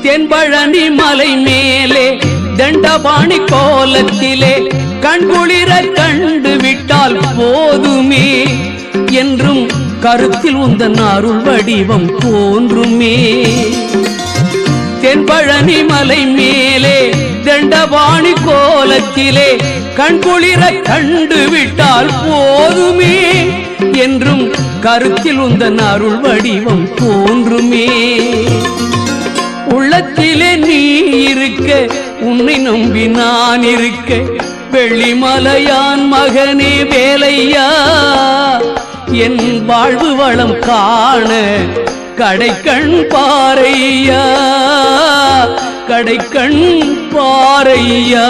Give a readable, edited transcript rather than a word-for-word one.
தென்பழனி மலை மேலே தண்டபாணி கோலத்திலே கண்குளிர கண்டு விட்டால் போதுமே என்றும் கருத்தில் உந்தன் அருள் வடிவம் தோன்றுமே. தென்பழனி மலை மேலே தண்டபாணி கோலத்திலே கண்குளிர கண்டு விட்டால் போதுமே என்றும் கருத்தில் உந்தன் அருள் வடிவம் தோன்றுமே. உள்ளத்திலே நீ இருக்க உன்னை நம்பி நான் இருக்க வெள்ளிமலையான் மகனே வேலையா என் வாழ்வு வளம் காண கடைக்கண் பாரையா கடைக்கண் பாரையா.